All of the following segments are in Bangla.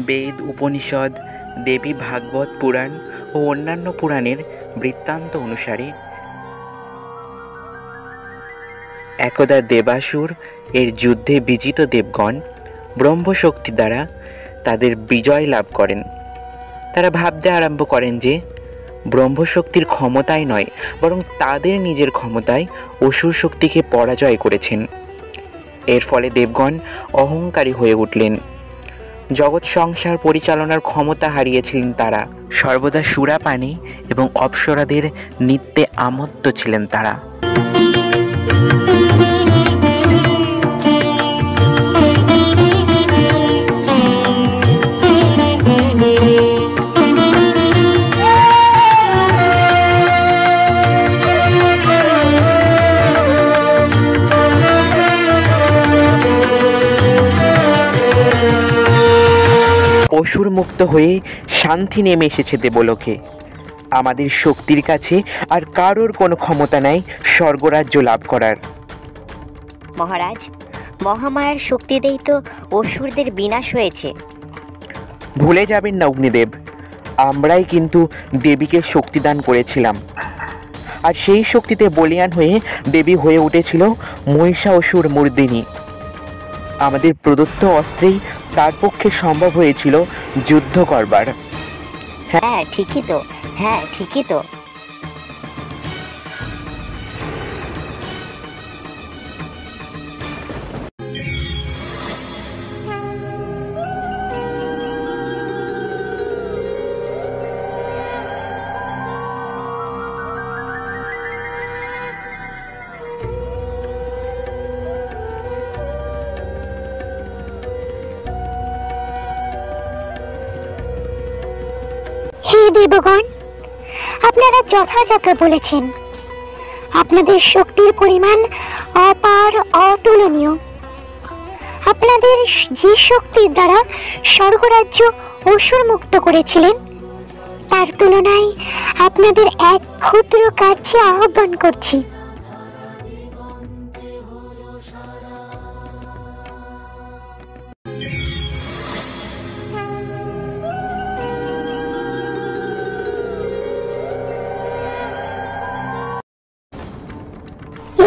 বেদ, উপনিষদ, দেবী ভাগবত পুরাণ ও অন্যান্য পুরাণের বৃত্তান্ত অনুসারে একদা দেবাসুর এর যুদ্ধে বিজিত দেবগণ ব্রহ্মশক্তি দ্বারা তাদের বিজয় লাভ করেন। তারা ভাবতে আরম্ভ করেন যে ব্রহ্মশক্তির ক্ষমতায় নয়, বরং তাদের নিজের ক্ষমতায় অসুর শক্তিকে পরাজয় করেছেন। এর ফলে দেবগণ অহংকারী হয়ে উঠলেন। জগৎ সংসার পরিচালনার ক্ষমতা হারিয়েছিলেন তারা। সর্বদা সুরাপানে এবং অপ্সরাদের নিত্যে আমত্ত ছিলেন তারা। অসুর মুক্ত হয়ে শান্তি নেমে এসেছে দেবলোকে। আমাদের শক্তির কাছে আর কারোর কোনো ক্ষমতা নাই স্বর্গরাজ্য লাভ করার। মহারাজ, মহামায়ার শক্তিতেই তো অসুরদের বিনাশ হয়েছে। ভুলে যাবেন না অগ্নিদেব, আমরাই কিন্তু দেবীকে শক্তিদান করেছিলাম, আর সেই শক্তিতে বলীয়ান হয়ে দেবী হয়ে উঠেছিল মহিষাসুর মর্দিনী। আমাদের প্রদত্ত অস্ত্রেই তার পক্ষে সম্ভব হয়েছিল যুদ্ধ করবার। হ্যাঁ ঠিকই তো। হে দেবগণ, আপনারা যথাযথ বলেছেন। আপনাদের শক্তির পরিমাণ অপার, অতুলনীয়। আপনাদের যে শক্তির দ্বারা স্বর্গরাজ্য অসুর মুক্ত করেছিলেন, তার তুলনায় আপনাদের এক ক্ষুদ্র কার্যে আহ্বান করছি।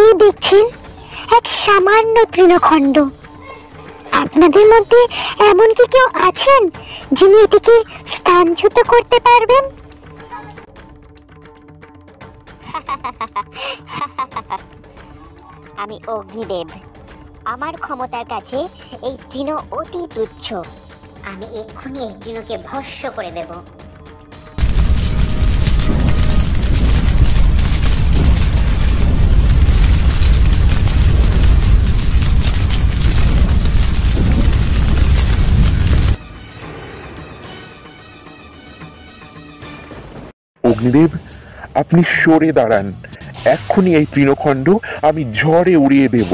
এই দেখছেন এক সামান্য তৃণখণ্ড। আপনাদের মধ্যে এমন কি কেউ আছেন যিনি এটিকে স্থানচ্যুত করতে পারবেন? আমি অগ্নিদেব। আমার ক্ষমতার কাছে এই তৃণ অতি তুচ্ছ। আমি এক্ষুনি এই তৃণকে ভস্ম করে দেব। অগ্নিদেব, আপনি সরে দাঁড়ান। এক্ষুনি এই তৃণখণ্ড আমি ঝড়ে উড়িয়ে দেব।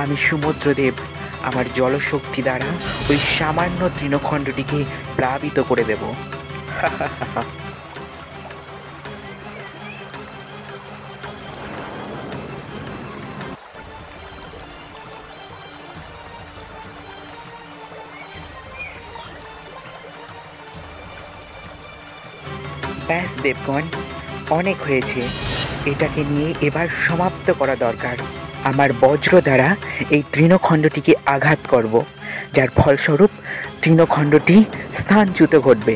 আমি সমুদ্রদেব আমার জলশক্তি দ্বারা ওই সামান্য তৃণখণ্ডটিকে প্লাবিত করে দেব। ব্যাস দেবগণ, অনেক হয়েছে। এটাকে নিয়ে এবার সমাপ্ত করা দরকার। আমার বজ্র দ্বারা এই তৃণখণ্ডটিকে আঘাত করব, যার ফলস্বরূপ তৃণখণ্ডটি স্থানচ্যুত ঘটবে।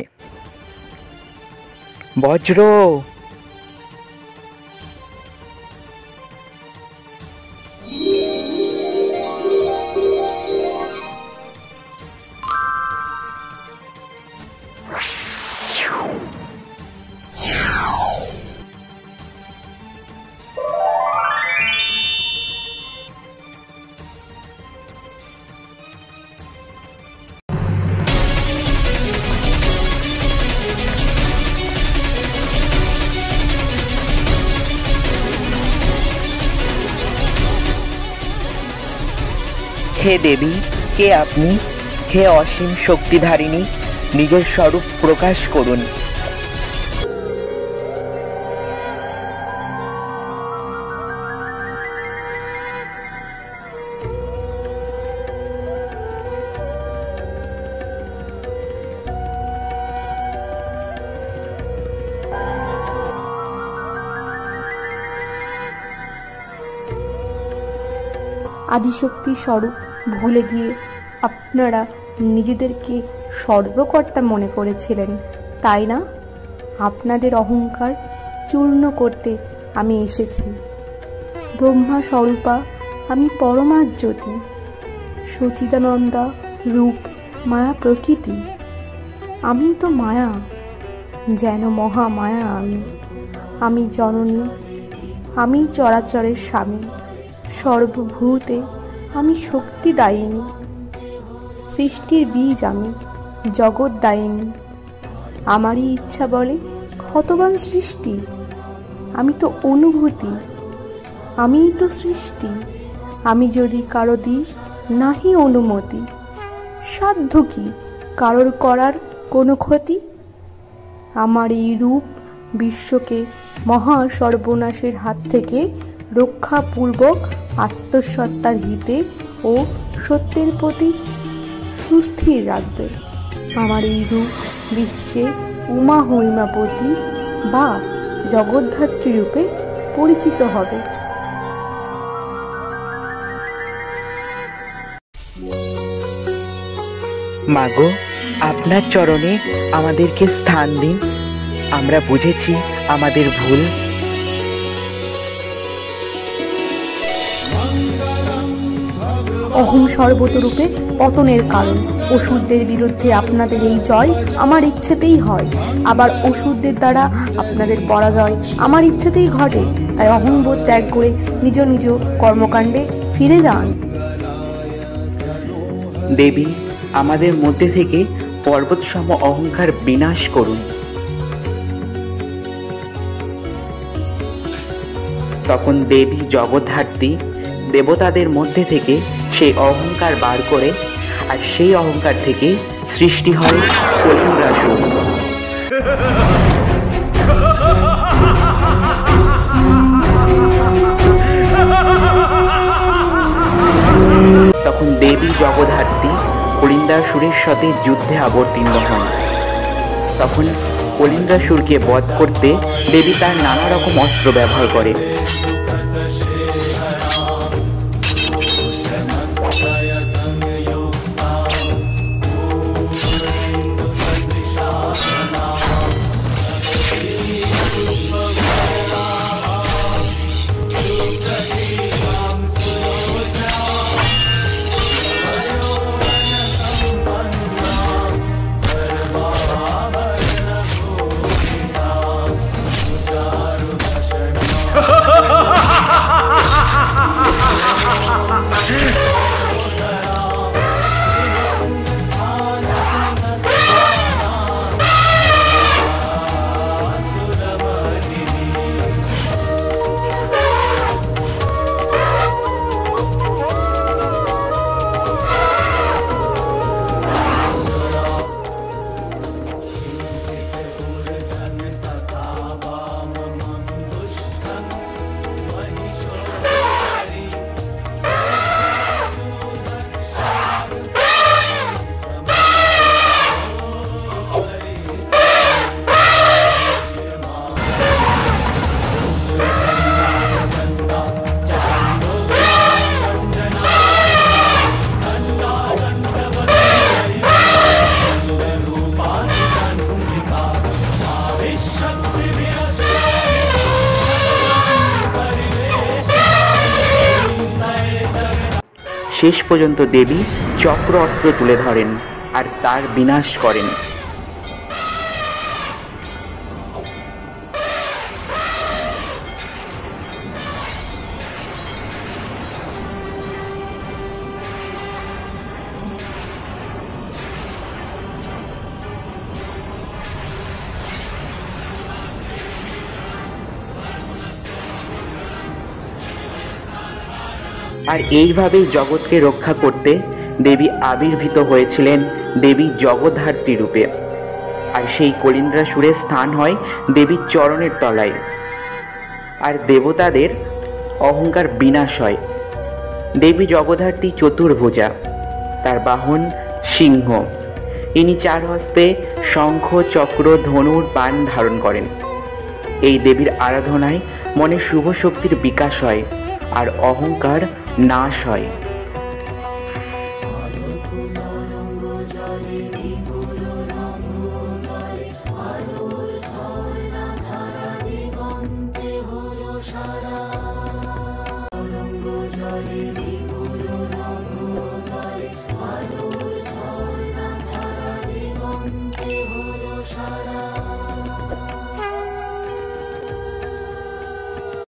বজ্র! হে দেবী, কে আপনি? হে অসীম শক্তিধারিণী, নিজের স্বরূপ প্রকাশ করুন। আদিশক্তির স্বরূপ ভুলে গিয়ে আপনারা নিজেদেরকে সর্বকর্তা মনে করেছিলেন, তাই না? আপনাদের অহংকার চূর্ণ করতে আমি এসেছি। ব্রহ্মা স্বরূপা আমি পরমা জ্যোতি, সচিদানন্দা রূপ মায়া প্রকৃতি। আমি তো মায়া, যেন মহামায়া আমি জননী, আমি চরাচরের স্বামী, সর্বভূতে আমি শক্তিদায়িনী, সৃষ্টির বীজ আমি, জগৎদায়িনী। আমারই ইচ্ছা বলে ক্ষতবান সৃষ্টি, আমি তো অনুভূতি, আমিই তো সৃষ্টি। আমি যদি কারো দিই নাহি অনুমতি, সাধ্য কি কারোর করার কোনো ক্ষতি? আমার এই রূপ বিশ্বকে মহা সর্বনাশের হাত থেকে রক্ষাপূর্বক আত্মসত্তার হিতে ও সত্যের প্রতি সুস্থির রাখবে। আমার এই রূপ বিশ্বে উমা হৈমাপতি বা জগদ্ধাত্রী রূপে পরিচিত হবে। মাগো, আপনার চরণে আমাদেরকে স্থান দিন। আমরা বুঝেছি আমাদের ভুল। অহং সর্বতরূপে পতনের কারণ। অসুরদের বিরুদ্ধে আপনাদের এই জয় আমার ইচ্ছেতেই হয়, আবার অসুরদের দ্বারা আপনাদের পরাজয় আমার ইচ্ছেতেই ঘটে। তাই অহংবোধ ত্যাগ করে নিজ নিজ কর্মকাণ্ডে ফিরে যান। দেবী, আমাদের মধ্যে থেকে পর্বতসম অহংকার বিনাশ করুন। তখন দেবী জগদ্ধাত্রী দেবতাদের মধ্যে থেকে সেই অহংকার বার করে, আর সেই অহংকার থেকে সৃষ্টি হয় কলিন্দ্রাসুর। তখন দেবী জগদ্ধাত্রী কলিন্দ্রাসুরের সাথে যুদ্ধে অবতীর্ণ হন। তখন কলিন্দ্রাসুরকে বধ করতে দেবী তার নানা রকম অস্ত্র ব্যবহার করে। শেষ পর্যন্ত দেবী চক্র অস্ত্র তুলে ধরেন আর তার বিনাশ করেন। আর এইভাবেই জগৎকে রক্ষা করতে দেবী আবির্ভূত হয়েছিলেন দেবী জগদ্ধাত্রী রূপে। আর সেই কলিন্দ্রাসুরের স্থান হয় দেবীর চরণের তলায়। আর দেবতাদের অহংকার বিনাশ হয়। দেবী জগদ্ধাত্রী চতুর্ভুজা, তার বাহন সিংহ। ইনি 4 হস্তে শঙ্খ, চক্র, ধনুর, বাণ ধারণ করেন। এই দেবীর আরাধনায় মনে শুভ শক্তির বিকাশ হয় আর অহংকার নাশ হয়।